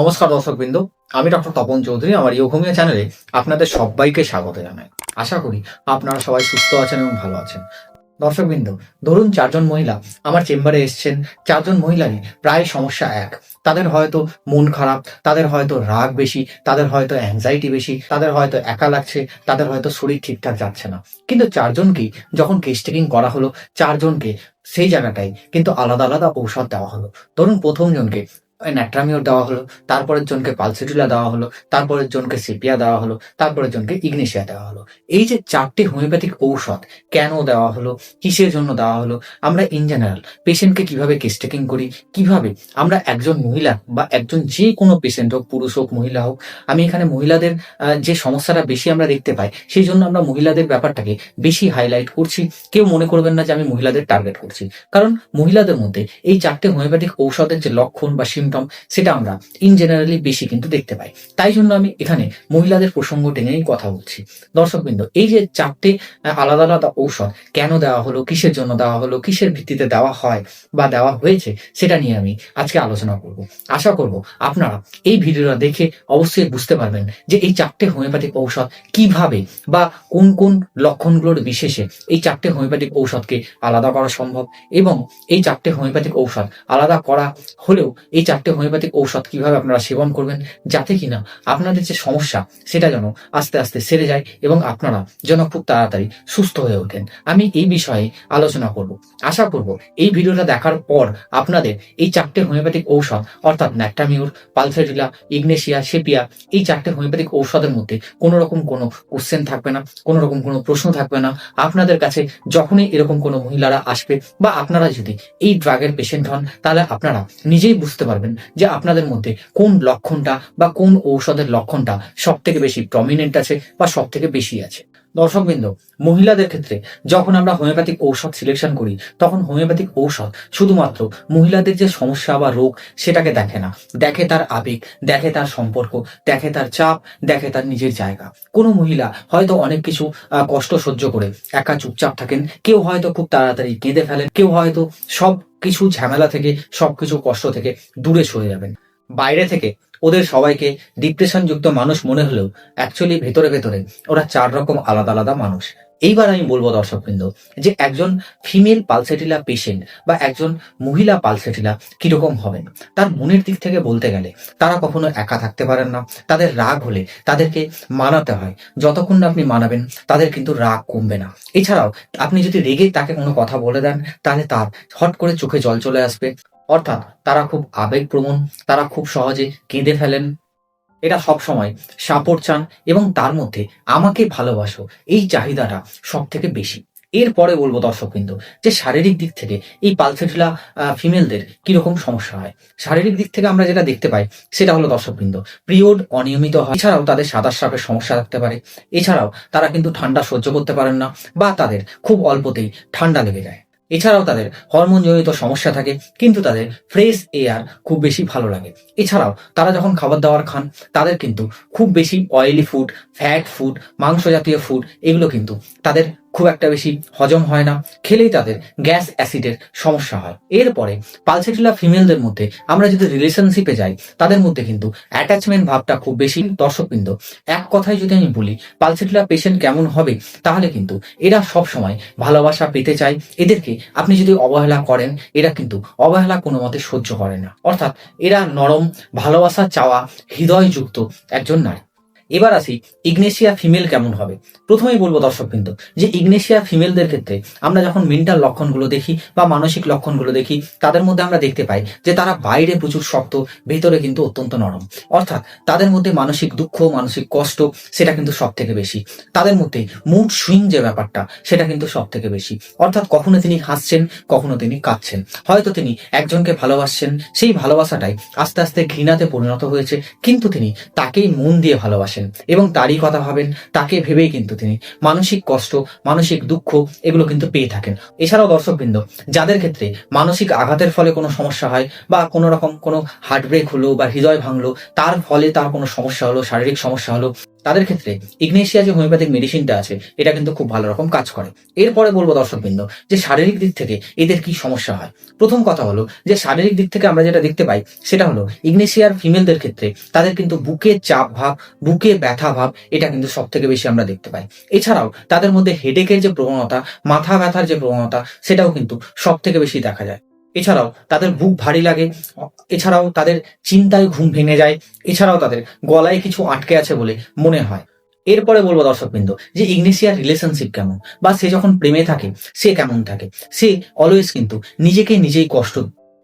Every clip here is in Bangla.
নমস্কার দর্শকবৃন্দ, আমি ডক্টর তপন চৌধুরী। আমার ইয়োগমিয়া চ্যানেলে আপনাদের সবাইকে স্বাগত জানাই। আশা করি আপনারা সবাই সুস্থ আছেন এবং ভালো আছেন। দর্শকবৃন্দ, ধরুন 4জন মহিলা আমার চেম্বারে এসছেন। 4জন মহিলারই প্রায় সমস্যা এক। তাদের হয়তো মন খারাপ, তাদের হয়তো রাগ বেশি, তাদের হয়তো অ্যাংজাইটি বেশি, তাদের হয়তো একা লাগছে, তাদের হয়তো শরীর ঠিকঠাক যাচ্ছে না। কিন্তু 4জনকেই যখন কেস টেকিং করা হলো, 4জনকে সেই জায়গাটায় কিন্তু আলাদা আলাদা ঔষধ দেওয়া হলো। ধরুন প্রথম জনকে ন্যাট্রামিওর দেওয়া হলো, তারপরের জনকে পালসেটিলা দেওয়া হলো, তারপরের জনকে সেপিয়া দেওয়া হলো, তারপরের জনকে ইগনেশিয়া দেওয়া হলো। এই যে 4টে হোমিওপ্যাথিক ঔষধ কেন দেওয়া হলো, কিসের জন্য দেওয়া হলো, আমরা ইন জেনারেল পেশেন্টকে কিভাবে কেস টেকিং করি, কিভাবে আমরা একজন মহিলা বা একজন যে কোনো পেশেন্ট হোক, পুরুষ হোক মহিলা হোক, আমি এখানে মহিলাদের যে সমস্যাটা বেশি আমরা দেখতে পাই, সেই জন্য আমরা মহিলাদের ব্যাপারটাকে বেশি হাইলাইট করছি। কেউ মনে করবেন না যে আমি মহিলাদের টার্গেট করছি, কারণ মহিলাদের মধ্যে এই 4টে হোমিওপ্যাথিক ঔষধের যে লক্ষণ বা সিমটম, সেটা আমরা ইন জেনারেলি বেশি কিন্তু দেখতে পাই। তাই জন্য আমি এখানে মহিলাদের প্রসঙ্গ টেনেই কথা বলছি। দর্শকবৃন্দ, এই যে 4টে আলাদা আলাদা ঔষধ কেন দেওয়া হলো, কিসের জন্য দেওয়া হলো, কিসের ভিত্তিতে দেওয়া হয় বা দেওয়া হয়েছে, সেটা নিয়ে আমি আজকে আলোচনা করব। আশা করব আপনারা এই ভিডিওটা দেখে অবশ্যই বুঝতে পারবেন যে এই 4টে হোমিওপ্যাথিক ঔষধ কিভাবে বা কোন কোন লক্ষণগুলোর বিশেষে এই 4টে হোমিওপ্যাথিক ঔষধকে আলাদা করা সম্ভব, এবং এই 4টে হোমিওপ্যাথিক ঔষধ আলাদা করা হলেও এই 4টে হোমিওপ্যাথিক ঔষধ কিভাবে আপনারা সেবন করবেন, যাতে কিনা আপনাদের যে সমস্যা সেটা যেন আস্তে আস্তে সেরে যায় এবং আপনারা যেন খুব তাড়াতাড়ি সুস্থ হয়ে ওঠেন, আমি এই বিষয়ে আলোচনা করব। আশা করব এই ভিডিওটা দেখার পর আপনাদের এই 4টে হোমিওপ্যাথিক ঔষধ অর্থাৎ ন্যাট্রামিউর, পালসেটিলা, ইগনেশিয়া, সেপিয়া, এই 4টে হোমিওপ্যাথিক ঔষধের মধ্যে কোনো রকম কোনো কোশ্চেন থাকবে না, কোনো রকম কোনো প্রশ্ন থাকবে না। আপনাদের কাছে যখনই এরকম কোনো মহিলারা আসবে বা আপনারা যদি এই ড্রাগের পেশেন্ট হন, তাহলে আপনারা নিজেই বুঝতে পারবেন যে আপনাদের মধ্যে কোন লক্ষণটা বা কোন ঔষধের লক্ষণটা সব থেকে বেশি প্রমিনেন্ট আছে বা সব থেকে বেশি আছে। দর্শকবৃন্দ, মহিলাদের ক্ষেত্রে যখন আমরা হোমিওপ্যাথিক ঔষধ সিলেকশন করি, তখন হোমিওপ্যাথিক ঔষধ শুধুমাত্র মহিলাদের যে সমস্যা বা রোগ সেটাকে দেখে না, দেখে তার আবেগ, দেখে তার সম্পর্ক, দেখে তার চাপ, দেখে তার নিজের জায়গা। কোনো মহিলা হয়তো অনেক কিছু কষ্ট সহ্য করে একা চুপচাপ থাকেন, কেউ হয়তো খুব তাড়াতাড়ি কেঁদে ফেলেন, কেউ হয়তো সব কিছু ঝামেলা থেকে, সবকিছু কষ্ট থেকে দূরে সরে যাবেন। বাইরে থেকে ওদের সবাইকে ডিপ্রেশন যুক্ত মানুষ মনে হলেও অ্যাকচুয়ালি ভেতরে ভেতরে ওরা 4 রকম আলাদা আলাদা মানুষ। এইবার আমি বলবো দর্শকবৃন্দ যে একজন ফিমেল পালসেটিলা পেশেন্ট বা একজন মহিলা পালসেটিলা কিরকম হবেন। তার মনের দিক থেকে বলতে গেলে তারা কখনো একা থাকতে পারেন না। তাদের রাগ হলে তাদেরকে মানাতে হয়, যতক্ষণ না আপনি মানাবেন তাদের কিন্তু রাগ কমবে না। এছাড়াও আপনি যদি রেগে তাকে কোনো কথা বলে দেন, তাহলে তার হট করে চোখে জল চলে আসবে, অর্থাৎ তারা খুব আবেগপ্রবণ, তারা খুব সহজে কেঁদে ফেলেন। এরা সবসময় সাপোর্ট চান এবং তার মধ্যে আমাকে ভালোবাসো এই চাহিদাটা সব থেকে বেশি। এরপরে বলবো দর্শকবৃন্দ যে শারীরিক দিক থেকে এই পালসেটিলা ফিমেলদের কিরকম সমস্যা হয়। শারীরিক দিক থেকে আমরা যেটা দেখতে পাই সেটা হলো দর্শকবৃন্দ, পিরিয়ড অনিয়মিত হয়, এছাড়াও তাদের সাদা স্রাবের সমস্যা থাকতে পারে, এছাড়াও তারা কিন্তু ঠান্ডা সহ্য করতে পারেন না বা তাদের খুব অল্পতেই ঠান্ডা লেগে যায়, এছাড়াও তাদের হরমোনজনিত সমস্যা থাকে, কিন্তু তাদের ফ্রেশ এয়ার খুব বেশি ভালো লাগে। এছাড়াও তারা যখন খাবার দাবার খান, তাদের কিন্তু খুব বেশি অয়েলি ফুড, ফ্যাট ফুড, মাংস জাতীয় ফুড, এগুলো কিন্তু তাদের খুব একটা বেশি হজম হয় না, খেলেই তাদের গ্যাস অ্যাসিডের সমস্যা হয়। এরপরে পালসেটিলা ফিমেলদের মধ্যে আমরা যদি রিলেশনশিপে যাই, তাদের মধ্যে কিন্তু অ্যাটাচমেন্ট ভাবটা খুব বেশি। দর্শকবৃন্দ, এক কথায় যদি আমি বলি পালসেটিলা পেশেন্ট কেমন হবে, তাহলে কিন্তু এরা সব সময় ভালোবাসা পেতে চায়। এদেরকে আপনি যদি অবহেলা করেন, এরা কিন্তু অবহেলা কোনো মতে সহ্য করে না, অর্থাৎ এরা নরম, ভালোবাসা চাওয়া, হৃদয়যুক্ত একজন নারী। এবার আসি ইগনেশিয়া ফিমেল কেমন হবে। প্রথমেই বলবো দর্শকবৃন্দ যে ইগনেশিয়া ফিমেলদের ক্ষেত্রে আমরা যখন মেন্টাল লক্ষণগুলো দেখি বা মানসিক লক্ষণগুলো দেখি, তাদের মধ্যে আমরা দেখতে পাই যে তারা বাইরে প্রচুর শক্ত, ভেতরে কিন্তু অত্যন্ত নরম, অর্থাৎ তাদের মধ্যে মানসিক দুঃখ, মানসিক কষ্ট সেটা কিন্তু সব থেকে বেশি। তাদের মধ্যে মুড সুইং যে ব্যাপারটা সেটা কিন্তু সব থেকে বেশি, অর্থাৎ কখনো তিনি হাসছেন, কখনো তিনি কাঁদছেন, হয়তো তিনি একজনকে ভালোবাসছেন, সেই ভালোবাসাটাই আস্তে আস্তে ঘৃণাতে পরিণত হয়েছে, কিন্তু তিনি তাকেই মন দিয়ে ভালোবাসেন এবং তারই কথা ভাবেন, তাকে ভেবেই কিন্তু তিনি মানসিক কষ্ট, মানসিক দুঃখ এগুলো কিন্তু পেয়ে থাকেন। এছাড়াও দর্শকবৃন্দ, যাদের ক্ষেত্রে মানসিক আঘাতের ফলে কোনো সমস্যা হয় বা কোনো রকম কোনো হার্ট ব্রেক হলো বা হৃদয় ভাঙলো, তার ফলে তার কোনো সমস্যা হলো, শারীরিক সমস্যা হলো, তাদের ক্ষেত্রে ইগনেশিয়া যে হোমিওপ্যাথিক মেডিসিনটা আছে এটা কিন্তু খুব ভালো রকম কাজ করে। এরপরে বলবো দর্শকবৃন্দ যে শারীরিক দিক থেকে এদের কি সমস্যা হয়। প্রথম কথা হলো যে শারীরিক দিক থেকে আমরা যেটা দেখতে পাই সেটা হলো ইগনেশিয়ার ফিমেলদের ক্ষেত্রে তাদের কিন্তু বুকে চাপ ভাব, বুকে ব্যথা ভাব এটা কিন্তু সব থেকে বেশি আমরা দেখতে পাই। এছাড়াও তাদের মধ্যে হেডেকের যে প্রবণতা, মাথা ব্যথার যে প্রবণতা সেটাও কিন্তু সব থেকে বেশি দেখা যায়। এছাড়াও তাদের বুক ভারী লাগে, এছাড়াও তাদের চিন্তায় ঘুম ভেঙে যায়, এছাড়াও তাদের গলায় কিছু আটকে আছে বলে মনে হয়। এরপরে বলবো দর্শকবৃন্দ যে ইগনেশিয়ার রিলেশনশিপ কেমন, বা সে যখন প্রেমে থাকে সে কেমন থাকে। সে অলওয়েজ কিন্তু নিজেকে নিজেই কষ্ট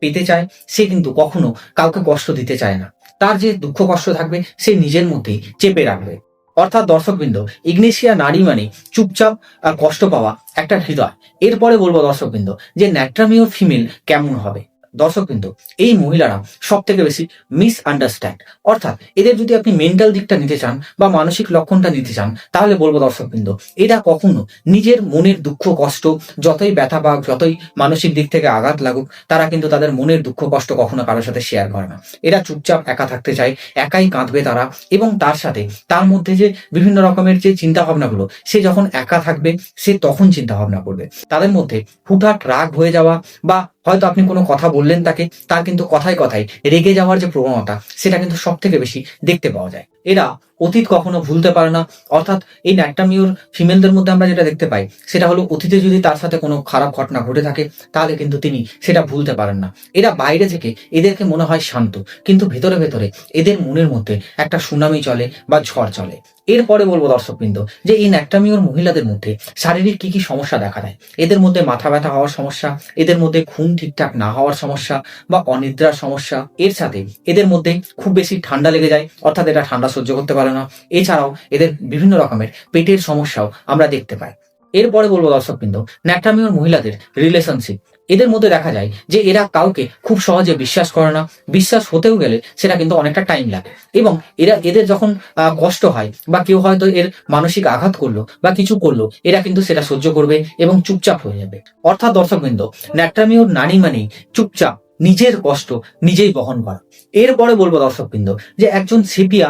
পেতে চায়, সে কিন্তু কখনো কাউকে কষ্ট দিতে চায় না। তার যে দুঃখ কষ্ট থাকবে সে নিজের মধ্যেই চেপে রাখবে। অর্থাৎ দর্শকবৃন্দ ইগনেশিয়া নারী মানে চুপচাপ আর কষ্ট পাওয়া একটা হৃদয়। এরপরে বলবো দর্শকবৃন্দ যে ন্যাট্রামিওর ফিমেল কেমন হবে। দর্শকবৃন্দ এই মহিলারা সব থেকে বেশি মিস আন্ডারস্ট্যান্ড। অর্থাৎ এদের যদি আপনি মেন্টাল দিকটা নিতে চান বা মানসিক লক্ষণটা নিতে চান তাহলে বলবো দর্শকবৃন্দ এরা কখনো নিজের মনের দুঃখ কষ্ট যতই ব্যথা পাক, যতই মানসিক দিক থেকে আঘাত লাগুক, তারা কিন্তু তাদের মনের দুঃখ কষ্ট কখনো কারোর সাথে শেয়ার করে না। এরা চুপচাপ একা থাকতে চায়, একাই কাঁদবে তারা, এবং তার সাথে তার মধ্যে যে বিভিন্ন রকমের যে চিন্তা ভাবনাগুলো, সে যখন একা থাকবে সে তখন চিন্তা ভাবনা করবে। তাদের মধ্যে হুটহাট রাগ হয়ে যাওয়া, বা হয়তো আপনি কোনো কথা বললেন তাকে, তার কিন্তু কথায় কথায় রেগে যাওয়ার যে প্রবণতা সেটা কিন্তু সব থেকে বেশি দেখতে পাওয়া যায়। এরা অতীত কখনো ভুলতে পারে না। অর্থাৎ এই ন্যাট্রামিওর ফিমেলদের মধ্যে আমরা যেটা দেখতে পাই সেটা হলো অতীতে যদি তার সাথে কোনো খারাপ ঘটনা ঘটে থাকে তাহলে কিন্তু তিনি সেটা ভুলতে পারেন না। এরা বাইরে থেকে এদেরকে মনে হয় শান্ত, কিন্তু ভেতরে ভেতরে এদের মনের মধ্যে একটা সুনামি চলে বা ঝড় চলে। এরপরে বলবো দর্শকবৃন্দ যে এই ন্যাট্রামিওর মহিলাদের মধ্যে শারীরিক কি কি সমস্যা দেখা দেয়। এদের মধ্যে মাথা ব্যথা হওয়ার সমস্যা, এদের মধ্যে ঘুম ঠিকঠাক না হওয়ার সমস্যা বা অনিদ্রার সমস্যা, এর সাথে এদের মধ্যে খুব বেশি ঠান্ডা লেগে যায়, অর্থাৎ এরা ঠান্ডা সহ্য করতে পারে না। এছাড়াও এদের বিভিন্ন রকমের পেটের সমস্যাও আমরা দেখতে পাই। এরপরে বলবো দর্শকবৃন্দ ন্যাট্রামিওর মহিলাদের রিলেশনশিপ। এদের মধ্যে দেখা যায় যে এরা কাউকে খুব সহজে বিশ্বাস করে না, বিশ্বাস হতেও গেলে সেটা কিন্তু অনেকটা টাইম লাগে, এবং এদের যখন কষ্ট হয় বা কেউ হয়তো এর মানসিক আঘাত করলো বা কিছু করলো, এরা কিন্তু সেটা সহ্য করবে এবং চুপচাপ হয়ে যাবে। অর্থাৎ দর্শকবৃন্দ ন্যাট্রামিওর নারী মানেই চুপচাপ, নিজের কষ্ট নিজেই বহন করা। এরপরে বলবো দর্শকবৃন্দ যে একজন সেপিয়া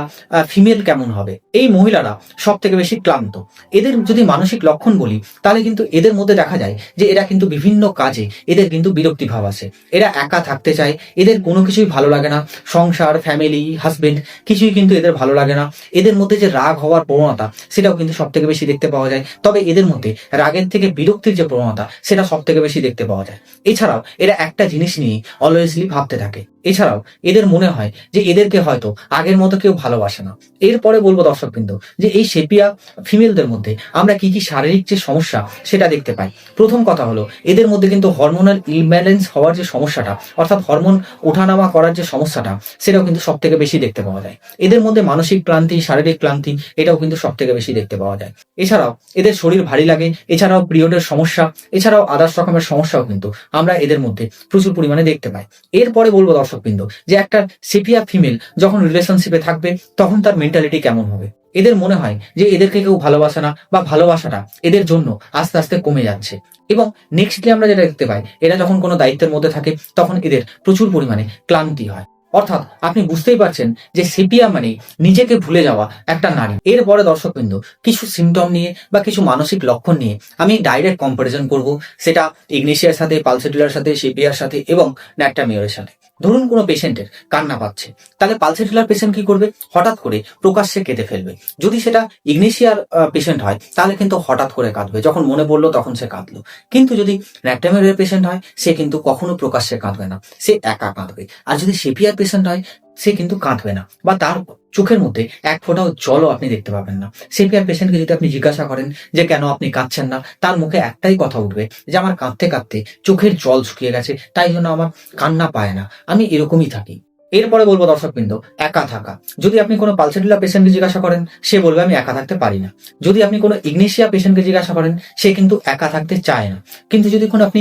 ফিমেল কেমন হবে। এই মহিলারা সব থেকে বেশি ক্লান্ত। এদের যদি মানসিক লক্ষণ বলি তাহলে কিন্তু এদের মধ্যে দেখা যায় যে এরা কিন্তু বিভিন্ন কাজে এদের কিন্তু বিরক্তি ভাব আসে। এরা একা থাকতে চায়, এদের কোনো কিছুই ভালো লাগে না, সংসার, ফ্যামিলি, হাজবেন্ড কিছুই কিন্তু এদের ভালো লাগে না। এদের মধ্যে যে রাগ হওয়ার প্রবণতা সেটাও কিন্তু সব থেকে বেশি দেখতে পাওয়া যায়। তবে এদের মধ্যে রাগের থেকে বিরক্তির যে প্রবণতা সেটা সব থেকে বেশি দেখতে পাওয়া যায়। এছাড়াও এরা একটা জিনিস নিয়ে অলওয়েজলি ভাবতে থাকে। এছাড়াও এদের মনে হয় যে এদেরকে হয়তো আগের মতো কেউ ভালোবাসে না। এরপরে বলবো দর্শকবৃন্দ যে এই সেপিয়া ফিমেলদের মধ্যে আমরা কি কি শারীরিক যে সমস্যা সেটা দেখতে পাই। প্রথম কথা হলো এদের মধ্যে কিন্তু হরমোনাল ইমব্যালেন্স হওয়ার যে সমস্যাটা, অর্থাৎ হরমোন ওঠানামা করার যে সমস্যাটা সেটাও কিন্তু সব থেকে বেশি দেখতে পাওয়া যায়। এদের মধ্যে মানসিক ক্লান্তি, শারীরিক ক্লান্তি এটাও কিন্তু সব থেকে বেশি দেখতে পাওয়া যায়। এছাড়াও এদের শরীর ভারী লাগে, এছাড়াও পিরিয়ডের সমস্যা, এছাড়াও আদার্স রকমের সমস্যাও কিন্তু আমরা এদের মধ্যে প্রচুর পরিমাণে দেখতে পাই। এরপরে বলবো দর্শকবৃন্দ যে একটা সেপিয়া ফিমেল যখন রিলেশনশিপে থাকবে তখন তার মেন্টালিটি কেমন হবে। এদের মনে হয় যে এদেরকে কেউ ভালোবাসে না, বা ভালোবাসাটা এদের জন্য আস্তে আস্তে কমে যাচ্ছে। এবং নেক্সটলি আমরা যেটা দেখতে পাই এরা যখন কোনো দায়িত্বের মধ্যে থাকে তখন এদের প্রচুর পরিমাণে ক্লান্তি হয়। অর্থাৎ আপনি বুঝতেই পারছেন যে সেপিয়া মানে নিজেকে ভুলে যাওয়া একটা নারী। এরপরে দর্শকবৃন্দ কিছু সিমটম নিয়ে বা কিছু মানসিক লক্ষণ নিয়ে আমি ডাইরেক্ট কম্পারিজন করব, সেটা ইগনেশিয়ার সাথে, পালসেটিলার সাথে, সেপিয়ার সাথে এবং ন্যাট্রামিওরের সাথে। ধরুন কোনো পেশেন্টের কান্না পাচ্ছে, তাহলে পালসেটিলার পেশেন্ট কি করবে, হঠাৎ করে প্রকাশ্যে কেঁদে ফেলবে। যদি সেটা ইগনেশিয়ার পেশেন্ট হয় তাহলে কিন্তু হঠাৎ করে কাঁদবে, যখন মনে পড়লো তখন সে কাঁদলো। কিন্তু যদি ন্যাট্রামিওরের পেশেন্ট হয় সে কিন্তু কখনো প্রকাশ্যে কাঁদবে না, সে একা কাঁদবে। আর যদি সেপিয়ার পেশেন্ট হয় সে কিন্তু কাঁদবে না, বা তার চোখের মধ্যে এক ফোঁটাও জলও আপনি দেখতে পাবেন না। সেপিয়ার পেশেন্টকে যদি আপনি জিজ্ঞাসা করেন যে কেন আপনি কাঁদছেন না, তার মুখে একটাই কথা উঠবে যে আমার কাঁদতে কাঁদতে চোখের জল শুকিয়ে গেছে, তাই জন্য আমার কান্না পায় না, আমি এরকমই থাকি। এরপরে বলবো দর্শকবৃন্দ একা থাকা। যদি আপনি কোনো পালসেটিলা পেশেন্টকে জিজ্ঞাসা করেন সে বলবে আমি একা থাকতে পারি না। যদি আপনি কোনো ইগনেশিয়া পেশেন্টকে জিজ্ঞাসা করেন সে কিন্তু একা থাকতে চায় না। কিন্তু যদি কোনো আপনি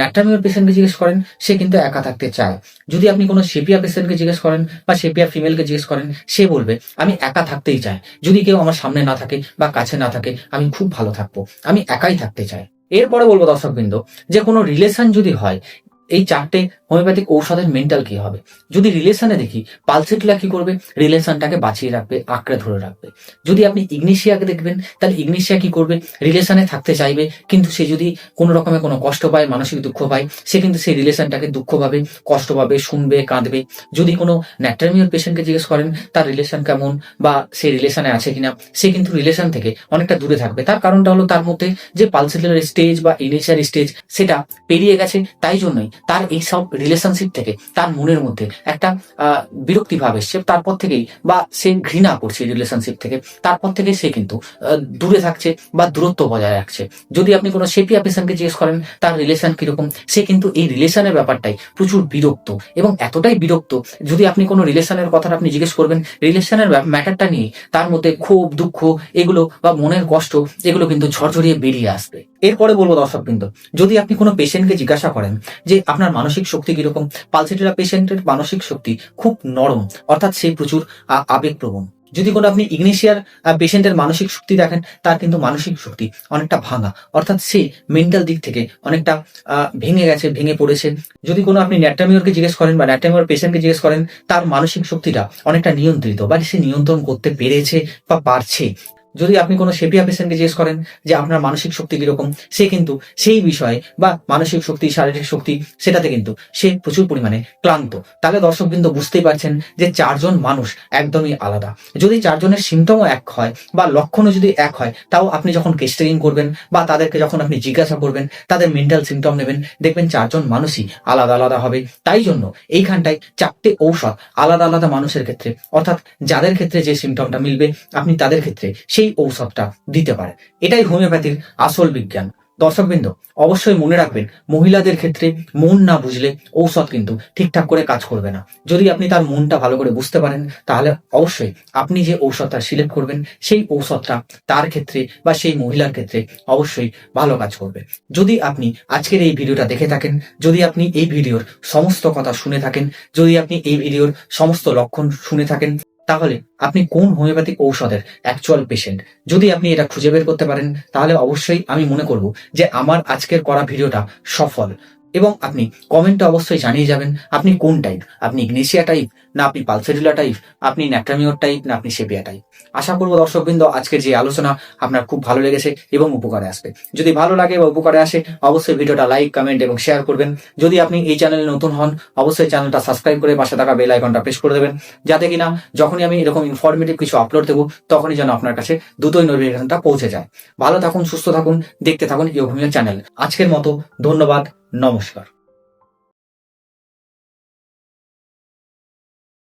ন্যাট্রামিওর পেশেন্টকে জিজ্ঞেস করেন সে কিন্তু একা থাকতে চায়। যদি আপনি কোনো সেপিয়া পেশেন্টকে জিজ্ঞেস করেন বা সেপিয়া ফিমেলকে জিজ্ঞেস করেন সে বলবে আমি একা থাকতেই চাই, যদি কেউ আমার সামনে না থাকে বা কাছে না থাকে আমি খুব ভালো থাকবো, আমি একাই থাকতে চাই। এরপরে বলবো দর্শকবৃন্দ যে কোনো রিলেশন যদি হয়, এই চারটে হোমিওপ্যাথিক ঔষধের মেন্টাল কি হবে। যদি রিলেশনে দেখি, পালসেটিলা কি করবে, রিলেশনটাকে বাঁচিয়ে রাখবে, আঁকড়ে ধরে রাখবে। যদি আপনি ইগনিশিয়াকে দেখবেন, তাহলে ইগনিশিয়া কি করবে, রিলেশনে থাকতে চাইবে, কিন্তু সে যদি কোনো রকমের কোনো কষ্ট পায়, মানসিক দুঃখ পায়, সে কিন্তু সেই রিলেশনটাকে দুঃখ পাবে, কষ্ট পাবে, শুনবে, কাঁদবে। যদি কোনো ন্যাট্রামিওর পেশেন্টকে জিজ্ঞেস করেন তার রিলেশন কেমন বা সে রিলেশনে আছে কিনা, সে কিন্তু রিলেশন থেকে অনেকটা দূরে থাকবে। তার কারণটা হলো তার মধ্যে যে পালসেটিলার স্টেজ বা ইনিশিয়াল স্টেজ সেটা পেরিয়ে গেছে। তাই জন্যই তার এই সব রিলেশনশিপ থেকে তার মনের মধ্যে একটা বিরক্তি ভাব এসছে। তারপর থেকেই বা সে ঘৃণা করছে রিলেশনশিপ থেকে, তারপর থেকে সে কিন্তু দূরে থাকছে বা দূরত্ব বজায় রাখছে। যদি আপনি কোনো সেপিয়া পেশেন্টকে জিজ্ঞেস করেন তার রিলেশন কিরকম, সে কিন্তু এই রিলেশনের ব্যাপারটাই প্রচুর বিরক্ত, এবং এতটাই বিরক্ত যদি আপনি কোনো রিলেশনের কথাটা আপনি জিজ্ঞেস করবেন, রিলেশনের ম্যাটারটা নিয়ে তার মধ্যে ক্ষোভ, দুঃখ এগুলো বা মনের কষ্ট এগুলো কিন্তু ঝরঝরিয়ে বেরিয়ে আসবে। এরপরে বলবো দর্শকবৃন্দ, যদি আপনি কোনো পেশেন্টকে জিজ্ঞাসা করেন যে আপনার মানসিক শক্তি কিরকম, পালসেটিলা পেশেন্টের মানসিক শক্তি খুব নরম, অর্থাৎ সে প্রচুর আবেগপ্রবণ। যদি কোনো আপনি ইগনিশিয়ার পেশেন্টের মানসিক শক্তি দেখেন, তার কিন্তু মানসিক শক্তি অনেকটা ভাঙা, অর্থাৎ সে মেন্টাল দিক থেকে অনেকটা ভেঙে গেছে, ভেঙে পড়েছে। যদি কোনো আপনি ন্যাট্রামিওরকে জিজ্ঞেস করেন বা ন্যাট্রামিওর পেশেন্টকে জিজ্ঞেস করেন, তার মানসিক শক্তিটা অনেকটা নিয়ন্ত্রিত বা সে নিয়ন্ত্রণ করতে পেরেছে বা পারছে। যদি আপনি কোনো সেপিয়া পেশেন্টকে জিজ্ঞেস করেন যে আপনার মানসিক শক্তি কিরকম, সে কিন্তু সেই বিষয়ে বা মানসিক শক্তি, শারীরিক শক্তি সেটাতে কিন্তু সে প্রচুর পরিমাণে ক্লান্ত। তাহলে দর্শকবৃন্দ বুঝতেই পারছেন যে চারজন মানুষ একদমই আলাদা। যদি চারজনের সিমটমও এক হয় বা লক্ষণও যদি এক হয়, তাও আপনি যখন কেস্টিং করবেন বা তাদেরকে যখন আপনি জিজ্ঞাসা করবেন, তাদের মেন্টাল সিমটম নেবেন, দেখবেন চারজন মানুষই আলাদা আলাদা হবে। তাই জন্য এইখানটায় 4টে ঔষধ আলাদা আলাদা মানুষের ক্ষেত্রে, অর্থাৎ যাদের ক্ষেত্রে যে সিমটমটা মিলবে আপনি তাদের ক্ষেত্রে সেই ঔষধটা দিতে পারে। এটাই হোমিওপ্যাথির আসল বিজ্ঞান। দর্শকবৃন্দ অবশ্যই মনে রাখবেন, মহিলাদের ক্ষেত্রে মন না বুঝলে ঔষধ কিন্তু ঠিকঠাক করে কাজ করবে না। যদি আপনি তার মনটা ভালো করে বুঝতে পারেন, তাহলে অবশ্যই আপনি যে ঔষধটা সিলেক্ট করবেন সেই ঔষধটা তার ক্ষেত্রে বা সেই মহিলার ক্ষেত্রে অবশ্যই ভালো কাজ করবে। যদি আপনি আজকের এই ভিডিওটা দেখে থাকেন, যদি আপনি এই ভিডিওর সমস্ত কথা শুনে থাকেন, যদি আপনি এই ভিডিওর সমস্ত লক্ষণ শুনে থাকেন, তাহলে আপনি কোন হোমিওপ্যাথিক ঔষধের অ্যাকচুয়াল পেশেন্ট, যদি আপনি এটা খুঁজে বের করতে পারেন, তাহলে অবশ্যই আমি মনে করব যে আমার আজকের করা ভিডিওটা সফল। এবং আপনি কমেন্টে অবশ্যই জানিয়ে যাবেন আপনি কোন টাইপ, আপনি ইগনিশিয়া টাইপ না আপনি পালসেটিলা টাইপ, আপনি ন্যাট্রামিওর টাইপ না আপনি সেপিয়া টাইপ। আশা করবো দর্শকবৃন্দ আজকের যে আলোচনা আপনার খুব ভালো লেগেছে এবং উপকারে আসবে। যদি ভালো লাগে বা উপকারে আসে, অবশ্যই ভিডিওটা লাইক, কমেন্ট এবং শেয়ার করবেন। যদি আপনি এই চ্যানেলে নতুন হন, অবশ্যই চ্যানেলটা সাবস্ক্রাইব করে পাশে থাকা বেল আইকনটা প্রেস করে দেবেন, যাতে কিনা যখনই আমি এরকম ইনফরমেটিভ কিছু আপলোড দেবো তখনই যেন আপনার কাছে দ্রুতই নোটিফিকেশনটা পৌঁছে যায়। ভালো থাকুন, সুস্থ থাকুন, দেখতে থাকুন ইয়োগ হোমিও চ্যানেল। আজকের মতো ধন্যবাদ, নমস্কার।